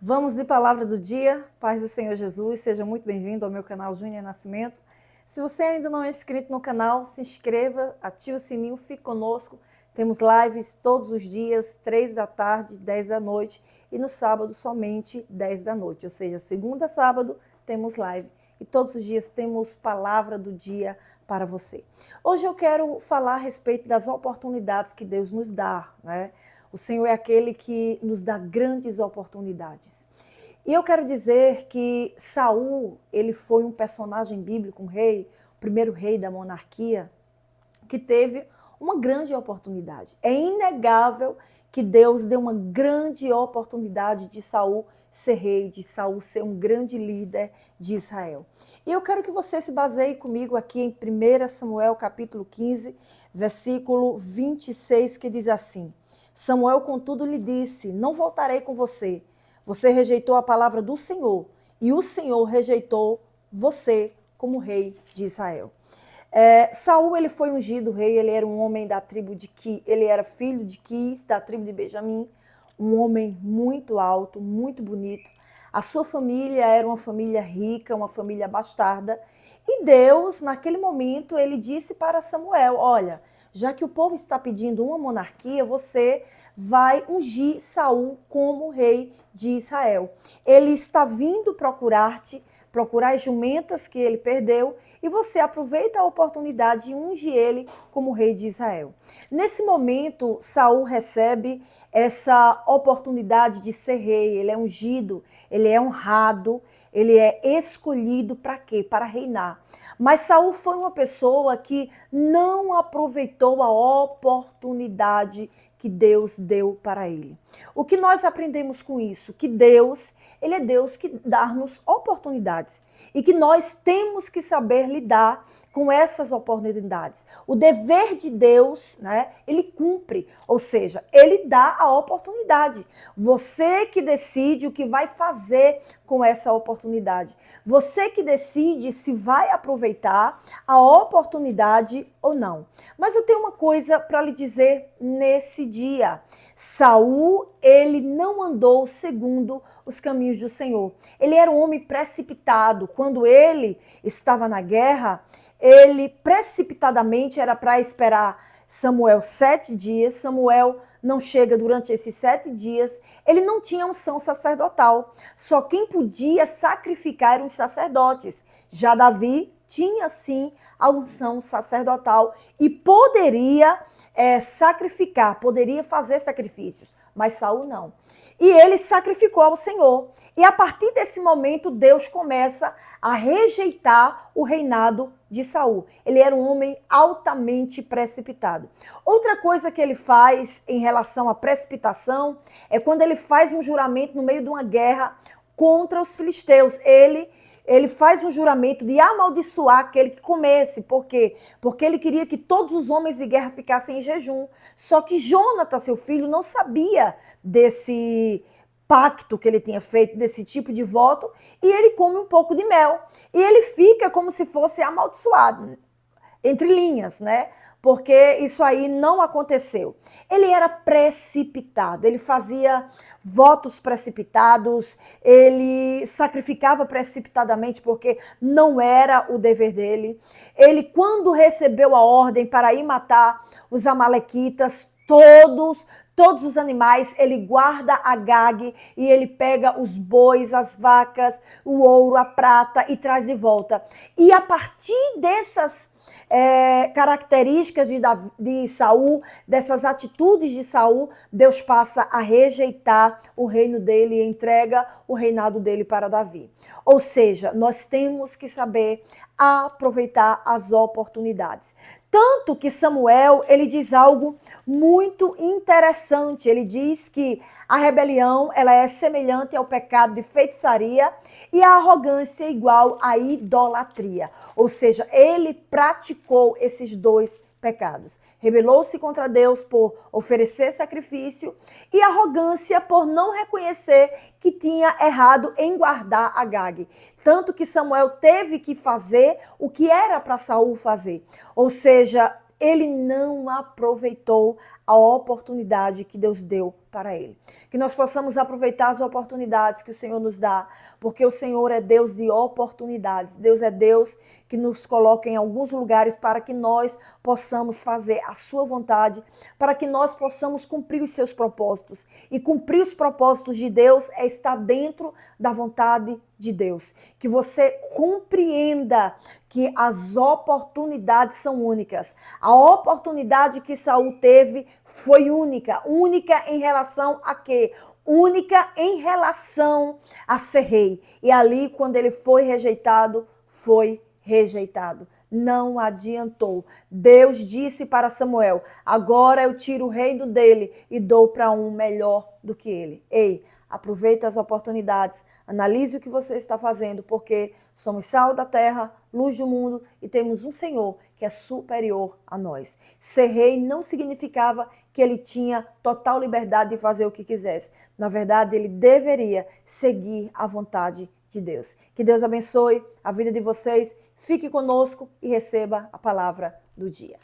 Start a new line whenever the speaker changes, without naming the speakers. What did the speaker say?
Vamos de palavra do dia, paz do Senhor Jesus, seja muito bem-vindo ao meu canal Júnior Nascimento. Se você ainda não é inscrito no canal, se inscreva, ative o sininho, fique conosco. Temos lives todos os dias, 3 da tarde, 10 da noite e no sábado somente 10 da noite, ou seja, segunda a sábado temos live e todos os dias temos palavra do dia para você. Hoje eu quero falar a respeito das oportunidades que Deus nos dá, né? O Senhor é aquele que nos dá grandes oportunidades. E eu quero dizer que Saul, ele foi um personagem bíblico, um rei, o primeiro rei da monarquia, que teve uma grande oportunidade. É inegável que Deus deu uma grande oportunidade de Saul ser rei, de Saul ser um grande líder de Israel. E eu quero que você se baseie comigo aqui em 1 Samuel capítulo 15, versículo 26, que diz assim: Samuel, contudo, lhe disse: não voltarei com você. Você rejeitou a palavra do Senhor, e o Senhor rejeitou você como rei de Israel. Saul, ele foi ungido rei, ele era um homem da tribo de Quis, ele era filho de Quis, da tribo de Benjamim, um homem muito alto, muito bonito. A sua família era uma família rica, uma família bastarda. E Deus, naquele momento, ele disse para Samuel: olha, já que o povo está pedindo uma monarquia, você vai ungir Saul como rei de Israel. Ele está vindo procurar-te, procurar as jumentas que ele perdeu, e você aproveita a oportunidade e unge ele como rei de Israel. Nesse momento, Saul recebe essa oportunidade de ser rei, ele é ungido, ele é honrado, ele é escolhido para quê? Para reinar. Mas Saul foi uma pessoa que não aproveitou a oportunidade que Deus deu para ele. O que nós aprendemos com isso? Que Deus, ele é Deus que dá-nos oportunidades e que nós temos que saber lidar com essas oportunidades. O dever de Deus, né, ele cumpre, ou seja, ele dá a oportunidade. Você que decide o que vai fazer com essa oportunidade. Você que decide se vai aproveitar a oportunidade ou não. Mas eu tenho uma coisa para lhe dizer nesse dia. Saul, ele não andou segundo os caminhos do Senhor. Ele era um homem precipitado. Quando ele estava na guerra, ele precipitadamente era para esperar Samuel 7 dias. Samuel não chega durante esses 7 dias. Ele não tinha unção sacerdotal. Só quem podia sacrificar eram os sacerdotes. Já Davi tinha sim a unção sacerdotal e poderia sacrificar, poderia fazer sacrifícios, mas Saul não. E ele sacrificou ao Senhor. E a partir desse momento, Deus começa a rejeitar o reinado de Saul. Ele era um homem altamente precipitado. Outra coisa que ele faz em relação à precipitação é quando ele faz um juramento no meio de uma guerra contra os filisteus. Ele faz um juramento de amaldiçoar aquele que comesse. Por quê? Porque ele queria que todos os homens de guerra ficassem em jejum. Só que Jonatas, seu filho, não sabia desse pacto que ele tinha feito, desse tipo de voto, e ele come um pouco de mel. E ele fica como se fosse amaldiçoado, entre linhas, né? Porque isso aí não aconteceu. Ele era precipitado, ele fazia votos precipitados, ele sacrificava precipitadamente porque não era o dever dele. Ele, quando recebeu a ordem para ir matar os amalequitas, todos os animais, ele guarda a Agag e ele pega os bois, as vacas, o ouro, a prata e traz de volta. E a partir dessas características de Saul, dessas atitudes de Saul, Deus passa a rejeitar o reino dele e entrega o reinado dele para Davi. Ou seja, nós temos que saber aproveitar as oportunidades. Tanto que Samuel, ele diz algo muito interessante. Ele diz que a rebelião, ela é semelhante ao pecado de feitiçaria e a arrogância é igual à idolatria. Ou seja, ele praticou esses dois pecados. Rebelou-se contra Deus por oferecer sacrifício e arrogância por não reconhecer que tinha errado em guardar Agag. Tanto que Samuel teve que fazer o que era para Saul fazer. Ou seja, ele não aproveitou a oportunidade que Deus deu para ele. Que nós possamos aproveitar as oportunidades que o Senhor nos dá, porque o Senhor é Deus de oportunidades. Deus é Deus que nos coloca em alguns lugares para que nós possamos fazer a sua vontade, para que nós possamos cumprir os seus propósitos. E cumprir os propósitos de Deus é estar dentro da vontade de Deus. Que você compreenda que as oportunidades são únicas. A oportunidade que Saul teve foi única. Única em relação a quê? Única em relação a ser rei. E ali, quando ele foi rejeitado, foi rejeitado. Não adiantou. Deus disse para Samuel: agora eu tiro o reino dele e dou para um melhor do que ele. Ei, aproveita as oportunidades, analise o que você está fazendo, porque somos sal da terra, luz do mundo e temos um Senhor que é superior a nós. Ser rei não significava que ele tinha total liberdade de fazer o que quisesse. Na verdade, ele deveria seguir a vontade de Deus. Que Deus abençoe a vida de vocês, fique conosco e receba a palavra do dia.